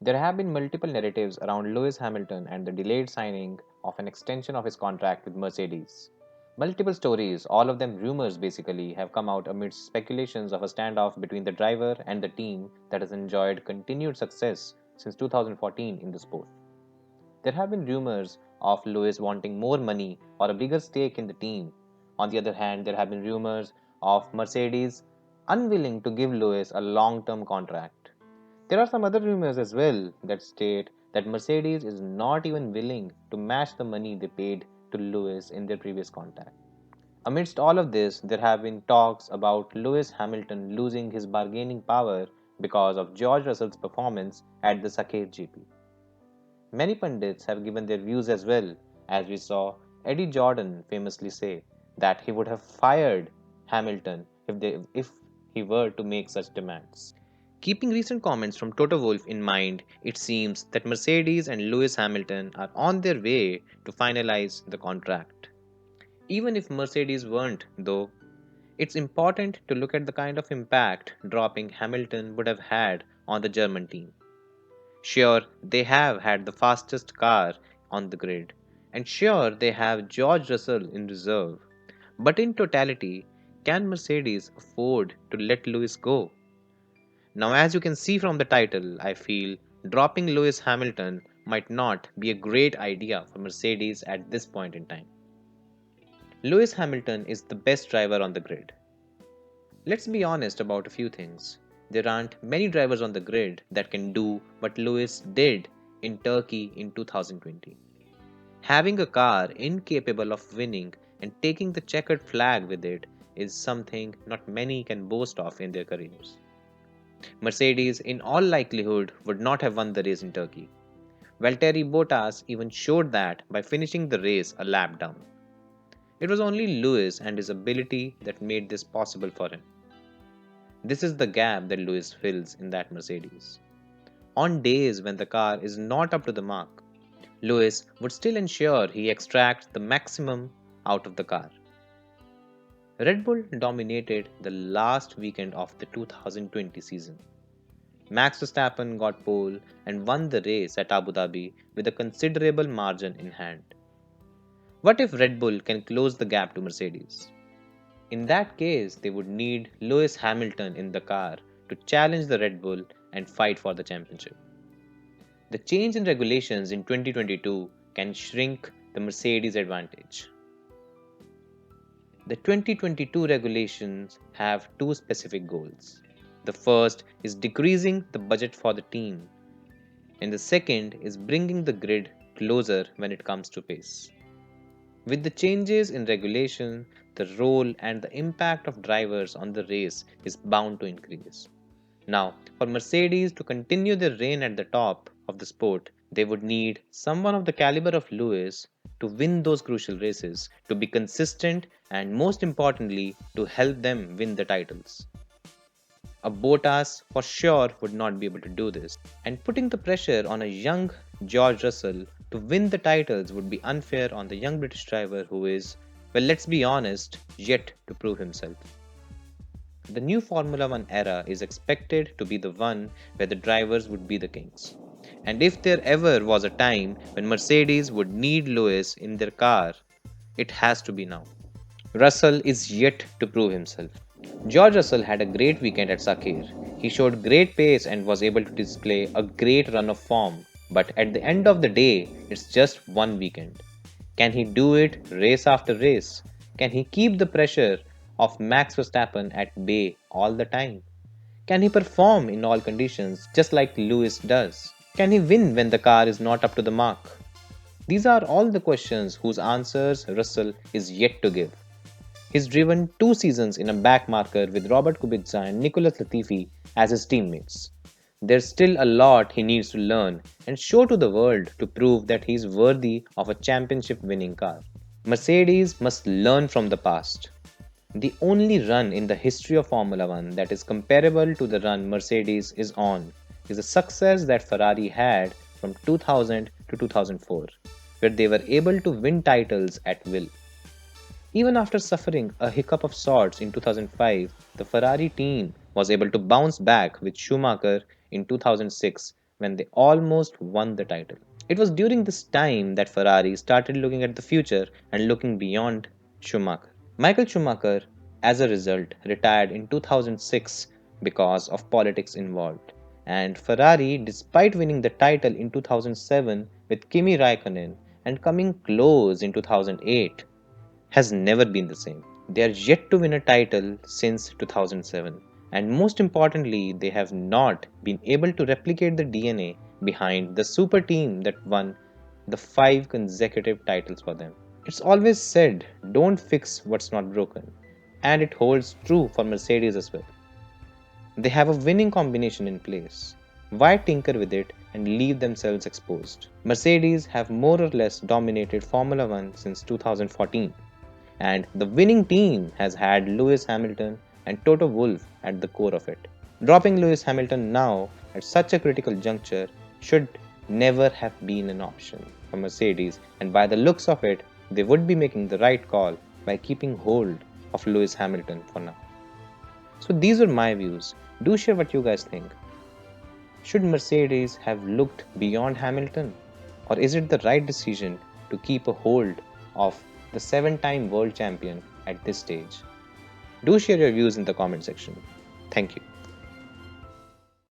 There have been multiple narratives around Lewis Hamilton and the delayed signing of an extension of his contract with Mercedes. Multiple stories, all of them rumors basically, have come out amidst speculations of a standoff between the driver and the team that has enjoyed continued success since 2014 in the sport. There have been rumors of Lewis wanting more money or a bigger stake in the team. On the other hand, there have been rumors of Mercedes unwilling to give Lewis a long term contract. There are some other rumors as well that state that Mercedes is not even willing to match the money they paid to Lewis in their previous contract. Amidst all of this, there have been talks about Lewis Hamilton losing his bargaining power because of George Russell's performance at the Sakhir GP. Many pundits have given their views as well, as we saw Eddie Jordan famously say that he would have fired Hamilton if he were to make such demands. Keeping recent comments from Toto Wolff in mind, it seems that Mercedes and Lewis Hamilton are on their way to finalize the contract. Even if Mercedes weren't, though, it's important to look at the kind of impact dropping Hamilton would have had on the German team. Sure, they have had the fastest car on the grid, and sure, they have George Russell in reserve. But in totality, can Mercedes afford to let Lewis go? Now, as you can see from the title, I feel dropping Lewis Hamilton might not be a great idea for Mercedes at this point in time. Lewis Hamilton is the best driver on the grid. Let's be honest about a few things. There aren't many drivers on the grid that can do what Lewis did in Turkey in 2020. Having a car incapable of winning and taking the checkered flag with it is something not many can boast of in their careers. Mercedes, in all likelihood, would not have won the race in Turkey. Valtteri Bottas even showed that by finishing the race a lap down. It was only Lewis and his ability that made this possible for him. This is the gap that Lewis fills in that Mercedes. On days when the car is not up to the mark, Lewis would still ensure he extracts the maximum out of the car. Red Bull dominated the last weekend of the 2020 season. Max Verstappen got pole and won the race at Abu Dhabi with a considerable margin in hand. What if Red Bull can close the gap to Mercedes? In that case, they would need Lewis Hamilton in the car to challenge the Red Bull and fight for the championship. The change in regulations in 2022 can shrink the Mercedes advantage. The 2022 regulations have two specific goals. The first is decreasing the budget for the team, and the second is bringing the grid closer when it comes to pace. With the changes in regulation, the role and the impact of drivers on the race is bound to increase. Now, for Mercedes to continue their reign at the top of the sport, they would need someone of the caliber of Lewis to win those crucial races, to be consistent, and most importantly, to help them win the titles. A Bottas for sure would not be able to do this, and putting the pressure on a young George Russell to win the titles would be unfair on the young British driver who is, well, let's be honest, yet to prove himself. The new Formula One era is expected to be the one where the drivers would be the kings. And if there ever was a time when Mercedes would need Lewis in their car, it has to be now. Russell is yet to prove himself. George Russell had a great weekend at Sakhir. He showed great pace and was able to display a great run of form. But at the end of the day, it's just one weekend. Can he do it race after race? Can he keep the pressure of Max Verstappen at bay all the time? Can he perform in all conditions just like Lewis does? Can he win when the car is not up to the mark? These are all the questions whose answers Russell is yet to give. He's driven 2 seasons in a back marker with Robert Kubica and Nicholas Latifi as his teammates. There's still a lot he needs to learn and show to the world to prove that he's worthy of a championship winning car. Mercedes must learn from the past. The only run in the history of Formula One that is comparable to the run Mercedes is on is the success that Ferrari had from 2000 to 2004, where they were able to win titles at will. Even after suffering a hiccup of sorts in 2005, the Ferrari team was able to bounce back with Schumacher in 2006 when they almost won the title. It was during this time that Ferrari started looking at the future and looking beyond Schumacher. Michael Schumacher, as a result, retired in 2006 because of politics involved. And Ferrari, despite winning the title in 2007 with Kimi Raikkonen and coming close in 2008, has never been the same. They are yet to win a title since 2007. And most importantly, they have not been able to replicate the DNA behind the super team that won the 5 consecutive titles for them. It's always said, don't fix what's not broken. And it holds true for Mercedes as well. They have a winning combination in place. Why tinker with it and leave themselves exposed? Mercedes have more or less dominated Formula One since 2014, and the winning team has had Lewis Hamilton and Toto Wolff at the core of it. Dropping Lewis Hamilton now at such a critical juncture should never have been an option for Mercedes, and by the looks of it, they would be making the right call by keeping hold of Lewis Hamilton for now. So these were my views. Do share what you guys think. Should Mercedes have looked beyond Hamilton? Or is it the right decision to keep a hold of the 7-time world champion at this stage? Do share your views in the comment section. Thank you.